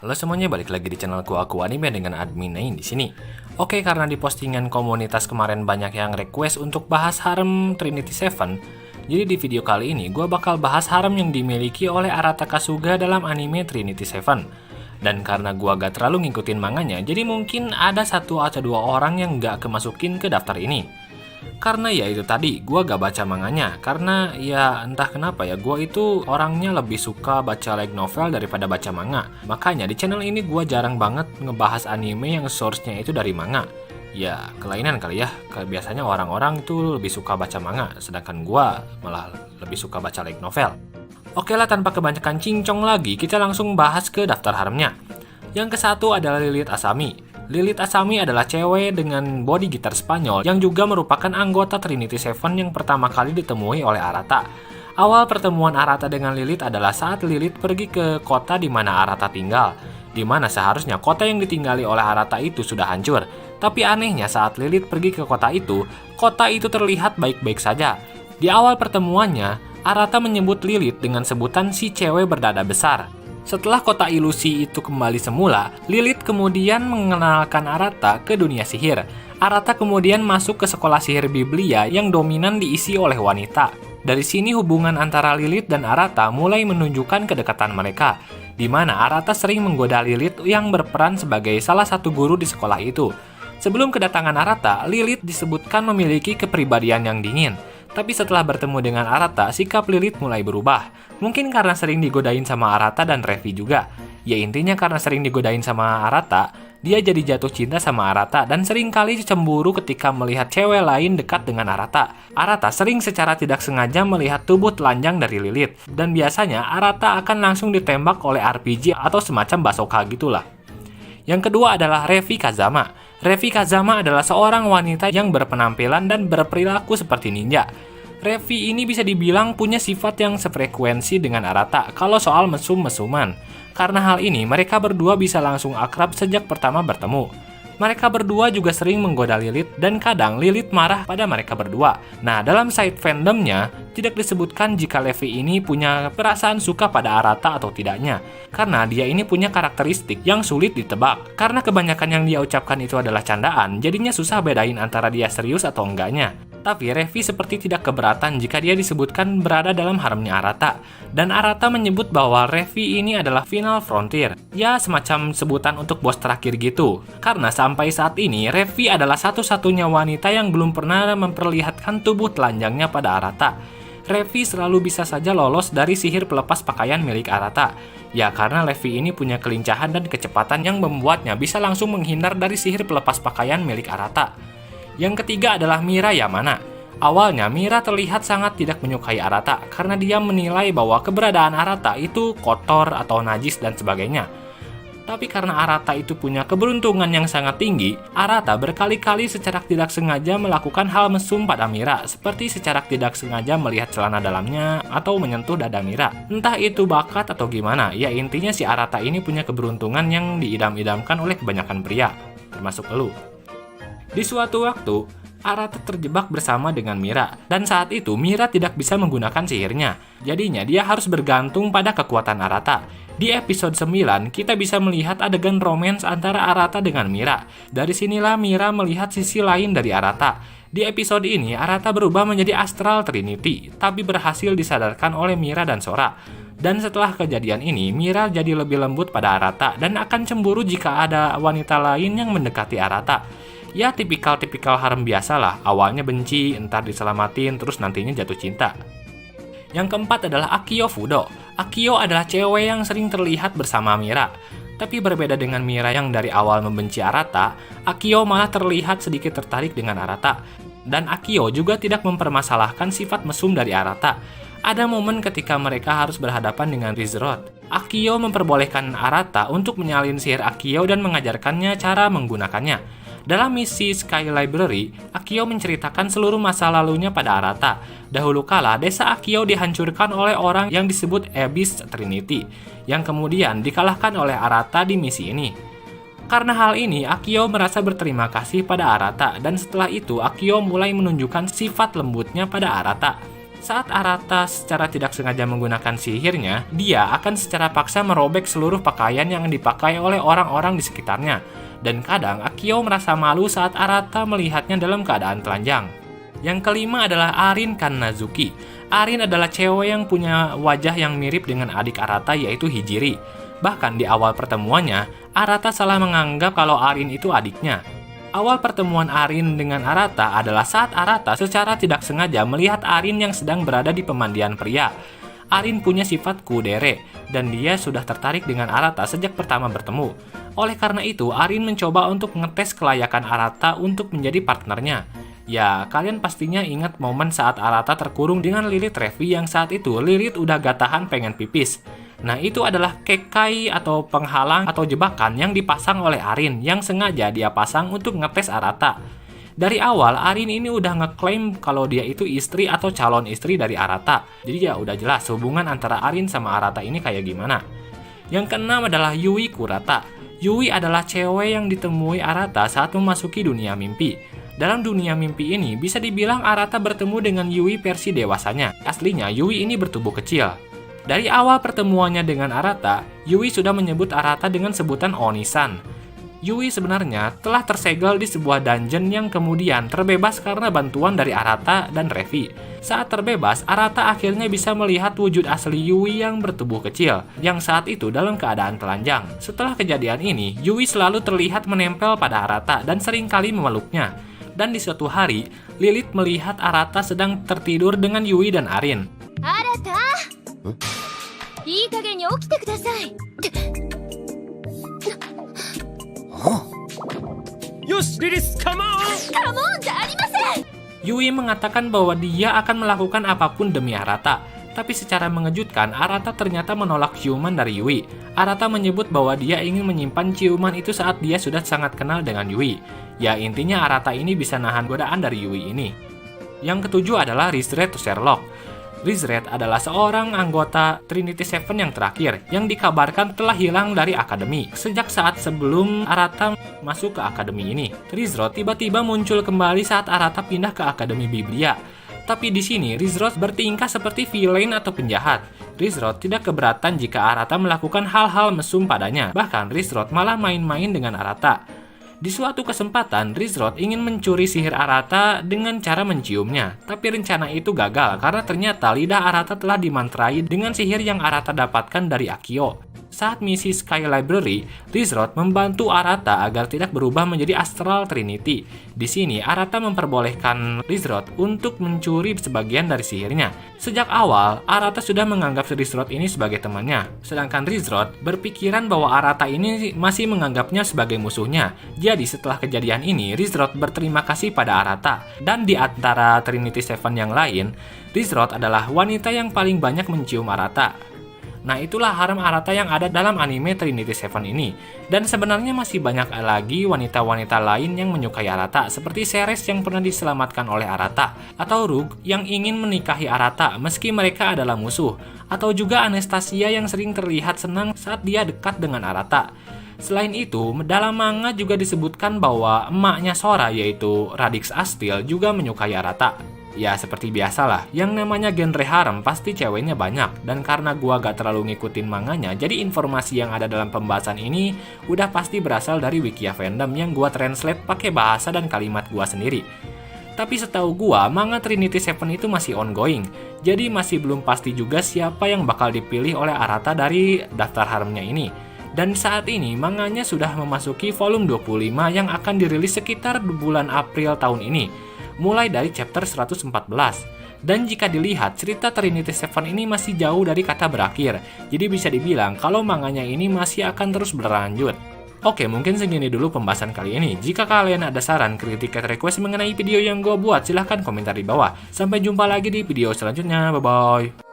Halo semuanya, balik lagi di channelku Aku Anime dengan admin Nain di sini. Oke, karena di postingan komunitas kemarin banyak yang request untuk bahas harem Trinity Seven, jadi di video kali ini gue bakal bahas harem yang dimiliki oleh Arata Kasuga dalam anime Trinity Seven. Dan karena gue gak terlalu ngikutin manganya, jadi mungkin ada satu atau dua orang yang gak kemasukin ke daftar ini. Karena ya itu tadi, gue gak baca manganya. Karena ya entah kenapa ya, gue itu orangnya lebih suka baca light novel daripada baca manga. Makanya di channel ini gue jarang banget ngebahas anime yang source-nya itu dari manga. Ya kelainan kali ya, biasanya orang-orang itu lebih suka baca manga, sedangkan gue malah lebih suka baca light novel. Oke lah, tanpa kebanyakan cincong lagi, kita langsung bahas ke daftar haremnya. Yang ke-1 adalah Lilith Asami. Lilith Asami adalah cewek dengan body gitar Spanyol yang juga merupakan anggota Trinity Seven yang pertama kali ditemui oleh Arata. Awal pertemuan Arata dengan Lilith adalah saat Lilith pergi ke kota di mana Arata tinggal, di mana seharusnya kota yang ditinggali oleh Arata itu sudah hancur. Tapi anehnya saat Lilith pergi ke kota itu terlihat baik-baik saja. Di awal pertemuannya, Arata menyebut Lilith dengan sebutan si cewek berdada besar. Setelah kota ilusi itu kembali semula, Lilith kemudian mengenalkan Arata ke dunia sihir. Arata kemudian masuk ke sekolah sihir Biblia yang dominan diisi oleh wanita. Dari sini hubungan antara Lilith dan Arata mulai menunjukkan kedekatan mereka, di mana Arata sering menggoda Lilith yang berperan sebagai salah satu guru di sekolah itu. Sebelum kedatangan Arata, Lilith disebutkan memiliki kepribadian yang dingin. Tapi setelah bertemu dengan Arata, sikap Lilith mulai berubah. Mungkin karena sering digodain sama Arata dan Revi juga. Ya intinya karena sering digodain sama Arata, dia jadi jatuh cinta sama Arata dan sering kali cemburu ketika melihat cewek lain dekat dengan Arata. Arata sering secara tidak sengaja melihat tubuh telanjang dari Lilith. Dan biasanya Arata akan langsung ditembak oleh RPG atau semacam basoka gitulah. Yang kedua adalah Revi Kazama. Revi Kazama adalah seorang wanita yang berpenampilan dan berperilaku seperti ninja. Revi ini bisa dibilang punya sifat yang sefrekuensi dengan Arata kalau soal mesum-mesuman. Karena hal ini, mereka berdua bisa langsung akrab sejak pertama bertemu. Mereka berdua juga sering menggoda Lilith dan kadang Lilith marah pada mereka berdua. Nah, dalam side fandomnya, tidak disebutkan jika Levi ini punya perasaan suka pada Arata atau tidaknya. Karena dia ini punya karakteristik yang sulit ditebak. Karena kebanyakan yang dia ucapkan itu adalah candaan, jadinya susah bedain antara dia serius atau enggaknya. Tapi Revi seperti tidak keberatan jika dia disebutkan berada dalam haremnya Arata. Dan Arata menyebut bahwa Revi ini adalah final frontier. Ya, semacam sebutan untuk bos terakhir gitu. Karena sampai saat ini, Revi adalah satu-satunya wanita yang belum pernah memperlihatkan tubuh telanjangnya pada Arata. Revi selalu bisa saja lolos dari sihir pelepas pakaian milik Arata. Ya, karena Levi ini punya kelincahan dan kecepatan yang membuatnya bisa langsung menghindar dari sihir pelepas pakaian milik Arata. Yang ketiga adalah Mira Yamana. Awalnya Mira terlihat sangat tidak menyukai Arata karena dia menilai bahwa keberadaan Arata itu kotor atau najis dan sebagainya. Tapi karena Arata itu punya keberuntungan yang sangat tinggi, Arata berkali-kali secara tidak sengaja melakukan hal mesum pada Mira, seperti secara tidak sengaja melihat celana dalamnya atau menyentuh dada Mira. Entah itu bakat atau gimana, ya intinya si Arata ini punya keberuntungan yang diidam-idamkan oleh kebanyakan pria, termasuk elu. Di suatu waktu, Arata terjebak bersama dengan Mira, dan saat itu Mira tidak bisa menggunakan sihirnya. Jadinya dia harus bergantung pada kekuatan Arata. Di episode 9, kita bisa melihat adegan romance antara Arata dengan Mira. Dari sinilah Mira melihat sisi lain dari Arata. Di episode ini, Arata berubah menjadi Astral Trinity, tapi berhasil disadarkan oleh Mira dan Sora. Dan setelah kejadian ini, Mira jadi lebih lembut pada Arata dan akan cemburu jika ada wanita lain yang mendekati Arata. Ya tipikal-tipikal harem biasa lah, awalnya benci, entar diselamatin, terus nantinya jatuh cinta. Yang keempat adalah Akio Fudo. Akio adalah cewek yang sering terlihat bersama Mira. Tapi berbeda dengan Mira yang dari awal membenci Arata, Akio malah terlihat sedikit tertarik dengan Arata. Dan Akio juga tidak mempermasalahkan sifat mesum dari Arata. Ada momen ketika mereka harus berhadapan dengan Rizrod. Akio memperbolehkan Arata untuk menyalin sihir Akio dan mengajarkannya cara menggunakannya. Dalam misi Sky Library, Akio menceritakan seluruh masa lalunya pada Arata. Dahulu kala, desa Akio dihancurkan oleh orang yang disebut Abyss Trinity, yang kemudian dikalahkan oleh Arata di misi ini. Karena hal ini, Akio merasa berterima kasih pada Arata, dan setelah itu Akio mulai menunjukkan sifat lembutnya pada Arata. Saat Arata secara tidak sengaja menggunakan sihirnya, dia akan secara paksa merobek seluruh pakaian yang dipakai oleh orang-orang di sekitarnya. Dan kadang Akio merasa malu saat Arata melihatnya dalam keadaan telanjang. Yang kelima adalah Arin Kanazuki. Arin adalah cewek yang punya wajah yang mirip dengan adik Arata, yaitu Hijiri. Bahkan di awal pertemuannya, Arata salah menganggap kalau Arin itu adiknya. Awal pertemuan Arin dengan Arata adalah saat Arata secara tidak sengaja melihat Arin yang sedang berada di pemandian pria. Arin punya sifat kudere, dan dia sudah tertarik dengan Arata sejak pertama bertemu. Oleh karena itu, Arin mencoba untuk ngetes kelayakan Arata untuk menjadi partnernya. Ya, kalian pastinya ingat momen saat Arata terkurung dengan Lilith Revi yang saat itu Lilith udah gak tahan pengen pipis. Nah, itu adalah kekai atau penghalang atau jebakan yang dipasang oleh Arin yang sengaja dia pasang untuk ngetes Arata. Dari awal, Arin ini udah ngeklaim kalau dia itu istri atau calon istri dari Arata. Jadi ya udah jelas hubungan antara Arin sama Arata ini kayak gimana. Yang keenam adalah Yui Kurata. Yui adalah cewek yang ditemui Arata saat memasuki dunia mimpi. Dalam dunia mimpi ini, bisa dibilang Arata bertemu dengan Yui versi dewasanya. Aslinya, Yui ini bertubuh kecil. Dari awal pertemuannya dengan Arata, Yui sudah menyebut Arata dengan sebutan Onisan. Yui sebenarnya telah tersegel di sebuah dungeon yang kemudian terbebas karena bantuan dari Arata dan Revi. Saat terbebas, Arata akhirnya bisa melihat wujud asli Yui yang bertubuh kecil, yang saat itu dalam keadaan telanjang. Setelah kejadian ini, Yui selalu terlihat menempel pada Arata dan seringkali memeluknya. Dan di suatu hari, Lilith melihat Arata sedang tertidur dengan Yui dan Arin. Arata! いい加減に起きてください。よし、リリス、カモン！カモンじゃありません。 Yui mengatakan bahwa dia akan melakukan apapun demi Arata. Tapi secara mengejutkan, Arata ternyata menolak ciuman dari Yui. Arata menyebut bahwa dia ingin menyimpan ciuman itu saat dia sudah sangat kenal dengan Yui. Ya, intinya Arata ini bisa nahan godaan dari Yui ini. Yang ketujuh adalah Rizret Sherlock. Rizret adalah seorang anggota Trinity Seven yang terakhir, yang dikabarkan telah hilang dari akademi sejak saat sebelum Arata masuk ke akademi ini. Rizret tiba-tiba muncul kembali saat Arata pindah ke akademi Biblia. Tapi di sini Rizret bertingkah seperti villain atau penjahat. Rizret tidak keberatan jika Arata melakukan hal-hal mesum padanya. Bahkan Rizret malah main-main dengan Arata. Di suatu kesempatan, Rizret ingin mencuri sihir Arata dengan cara menciumnya. Tapi rencana itu gagal karena ternyata lidah Arata telah dimantrai dengan sihir yang Arata dapatkan dari Akio. Saat misi Sky Library, Rizret membantu Arata agar tidak berubah menjadi Astral Trinity. Di sini, Arata memperbolehkan Rizret untuk mencuri sebagian dari sihirnya. Sejak awal, Arata sudah menganggap Rizret ini sebagai temannya. Sedangkan Rizret berpikiran bahwa Arata ini masih menganggapnya sebagai musuhnya. Jadi setelah kejadian ini, Rizret berterima kasih pada Arata. Dan di antara Trinity Seven yang lain, Rizret adalah wanita yang paling banyak mencium Arata. Nah, itulah harem Arata yang ada dalam anime Trinity Seven ini. Dan sebenarnya masih banyak lagi wanita-wanita lain yang menyukai Arata, seperti Ceres yang pernah diselamatkan oleh Arata, atau Rug yang ingin menikahi Arata meski mereka adalah musuh, atau juga Anastasia yang sering terlihat senang saat dia dekat dengan Arata. Selain itu, dalam manga juga disebutkan bahwa emaknya Sora yaitu Radix Astil juga menyukai Arata. Ya seperti biasalah, yang namanya genre harem pasti ceweknya banyak. Dan karena gua gak terlalu ngikutin manganya, jadi informasi yang ada dalam pembahasan ini udah pasti berasal dari Wikia Fandom yang gua translate pakai bahasa dan kalimat gua sendiri. Tapi setahu gua, manga Trinity Seven itu masih ongoing. Jadi masih belum pasti juga siapa yang bakal dipilih oleh Arata dari daftar haremnya ini. Dan saat ini manganya sudah memasuki volume 25 yang akan dirilis sekitar bulan April tahun ini, mulai dari chapter 114. Dan jika dilihat, cerita Trinity Seven ini masih jauh dari kata berakhir. Jadi bisa dibilang kalau manganya ini masih akan terus berlanjut. Oke, mungkin segini dulu pembahasan kali ini. Jika kalian ada saran, kritik, atau request mengenai video yang gue buat, silahkan komentar di bawah. Sampai jumpa lagi di video selanjutnya. Bye-bye.